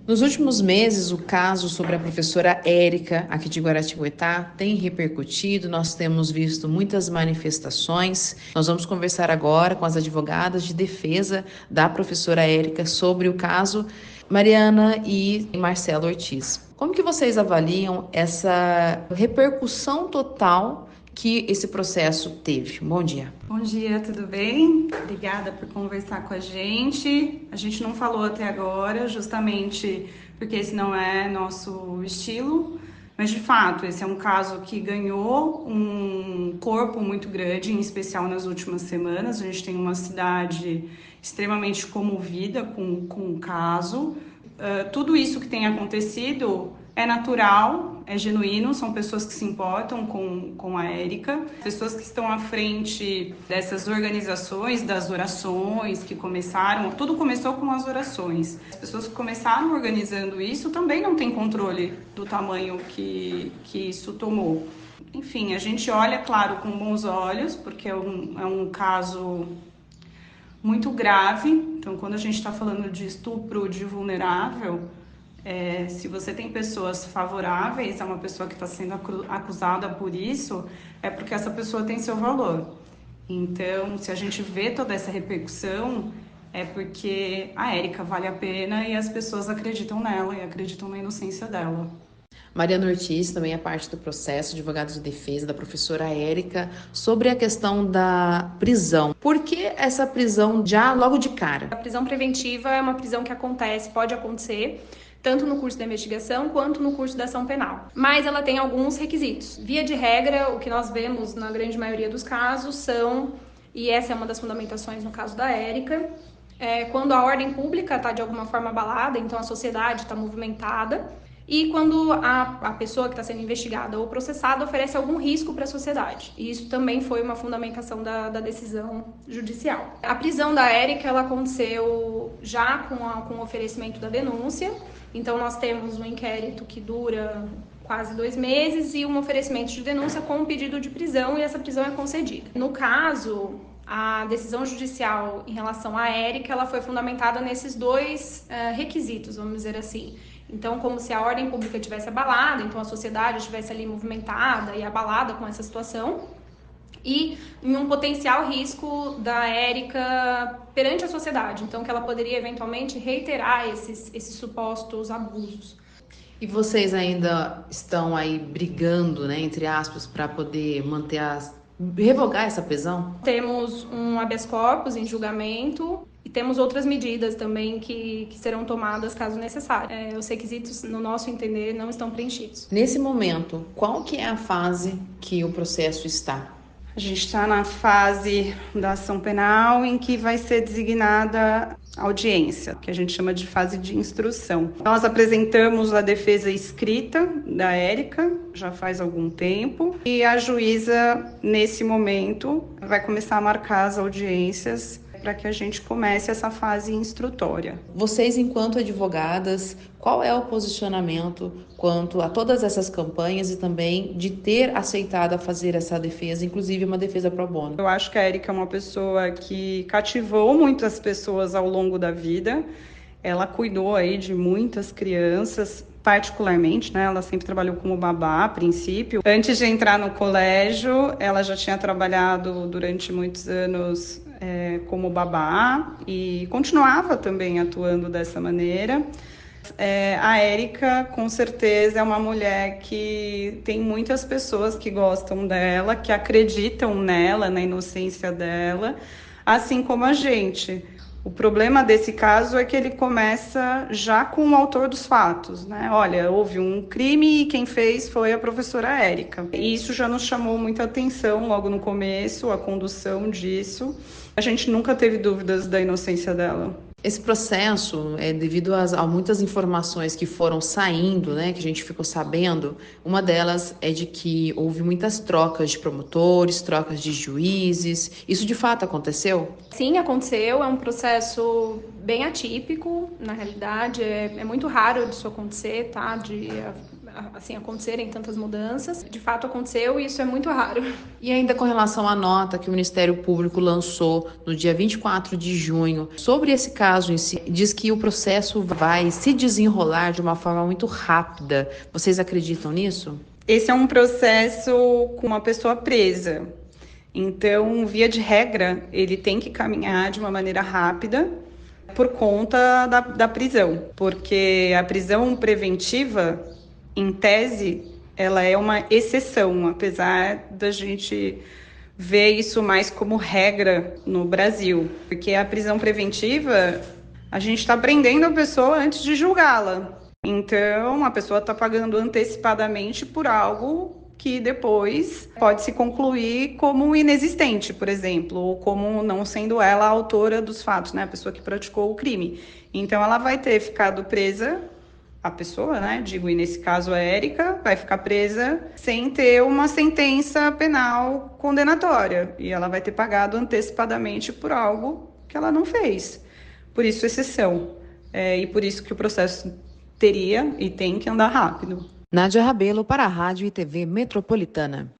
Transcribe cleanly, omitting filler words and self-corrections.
Nos últimos meses, o caso sobre a professora Érica, aqui de Guaratinguetá, tem repercutido. Nós temos visto muitas manifestações. Nós vamos conversar agora com as advogadas de defesa da professora Érica sobre o caso, Mariana e Marcelo Ortiz. Como que vocês avaliam essa repercussão total que esse processo teve? Bom dia. Bom dia, tudo bem? Obrigada por conversar com a gente. A gente não falou até agora, justamente porque esse não é nosso estilo, mas de fato, esse é um caso que ganhou um corpo muito grande, em especial nas últimas semanas. A gente tem uma cidade extremamente comovida com o caso. Tudo isso que tem acontecido é natural, é genuíno, são pessoas que se importam com a Érica, pessoas que estão à frente dessas organizações, das orações que começaram, tudo começou com as orações. As pessoas que começaram organizando isso também não têm controle do tamanho que isso tomou. Enfim, a gente olha, claro, com bons olhos, porque é um caso muito grave. Então, quando a gente está falando de estupro de vulnerável, se você tem pessoas favoráveis a uma pessoa que está sendo acusada por isso, é porque essa pessoa tem seu valor. Então, se a gente vê toda essa repercussão, é porque a Érica vale a pena e as pessoas acreditam nela e acreditam na inocência dela. Mariana Ortiz também é parte do processo, advogado de defesa da professora Érica, sobre a questão da prisão. Por que essa prisão já logo de cara? A prisão preventiva é uma prisão que acontece, pode acontecer, tanto no curso da investigação quanto no curso da ação penal. Mas ela tem alguns requisitos. Via de regra, o que nós vemos na grande maioria dos casos são, e essa é uma das fundamentações no caso da Érica, quando a ordem pública está de alguma forma abalada, então a sociedade está movimentada, e quando a pessoa que está sendo investigada ou processada oferece algum risco para a sociedade. E isso também foi uma fundamentação da decisão judicial. A prisão da Érica, ela aconteceu já com o oferecimento da denúncia. Então, nós temos um inquérito que dura quase 2 meses e um oferecimento de denúncia com um pedido de prisão, e essa prisão é concedida. No caso, a decisão judicial em relação à Érica, ela foi fundamentada nesses dois requisitos, vamos dizer assim. Então, como se a ordem pública tivesse abalada, então a sociedade estivesse ali movimentada e abalada com essa situação, e em um potencial risco da Érica perante a sociedade, então que ela poderia eventualmente reiterar esses supostos abusos. E vocês ainda estão aí brigando, né, entre aspas, para poder revogar essa prisão? Temos um habeas corpus em julgamento e temos outras medidas também que serão tomadas caso necessário. Os requisitos, no nosso entender, não estão preenchidos. Nesse momento, qual que é a fase que o processo está? A gente está na fase da ação penal em que vai ser designada audiência, que a gente chama de fase de instrução. Nós apresentamos a defesa escrita da Érica já faz algum tempo e a juíza, nesse momento, vai começar a marcar as audiências para que a gente comece essa fase instrutória. Vocês, enquanto advogadas, qual é o posicionamento quanto a todas essas campanhas e também de ter aceitado a fazer essa defesa, inclusive uma defesa pro bono? Eu acho que a Érica é uma pessoa que cativou muitas pessoas ao longo da vida. Ela cuidou aí de muitas crianças, particularmente, né? Ela sempre trabalhou como babá, a princípio. Antes de entrar no colégio, ela já tinha trabalhado durante muitos anos como babá e continuava também atuando dessa maneira. A Érica, com certeza, é uma mulher que tem muitas pessoas que gostam dela, que acreditam nela, na inocência dela, assim como a gente. O problema desse caso é que ele começa já com o autor dos fatos, né? Olha, houve um crime e quem fez foi a professora Érica. E isso já nos chamou muita atenção logo no começo, a condução disso. A gente nunca teve dúvidas da inocência dela. Esse processo, devido a muitas informações que foram saindo, né, que a gente ficou sabendo, uma delas é de que houve muitas trocas de promotores, trocas de juízes. Isso de fato aconteceu? Sim, aconteceu. É um processo bem atípico, na realidade. É muito raro disso acontecer, tá? assim, acontecerem tantas mudanças. De fato aconteceu e isso é muito raro. E ainda com relação à nota que o Ministério Público lançou no dia 24 de junho, sobre esse caso em si, diz que o processo vai se desenrolar de uma forma muito rápida. Vocês acreditam nisso? Esse é um processo com uma pessoa presa. Então, via de regra, ele tem que caminhar de uma maneira rápida por conta da prisão. Porque a prisão preventiva, em tese, ela é uma exceção, apesar da gente ver isso mais como regra no Brasil. Porque a prisão preventiva, a gente está prendendo a pessoa antes de julgá-la. Então, a pessoa está pagando antecipadamente por algo que depois pode se concluir como inexistente, por exemplo, ou como não sendo ela a autora dos fatos, né? A pessoa que praticou o crime. Então, ela vai ter ficado presa, a pessoa, né? Digo, e nesse caso a Érica, vai ficar presa sem ter uma sentença penal condenatória. E ela vai ter pagado antecipadamente por algo que ela não fez. Por isso, exceção. E por isso que o processo teria e tem que andar rápido. Nádia Rabelo para a Rádio e TV Metropolitana.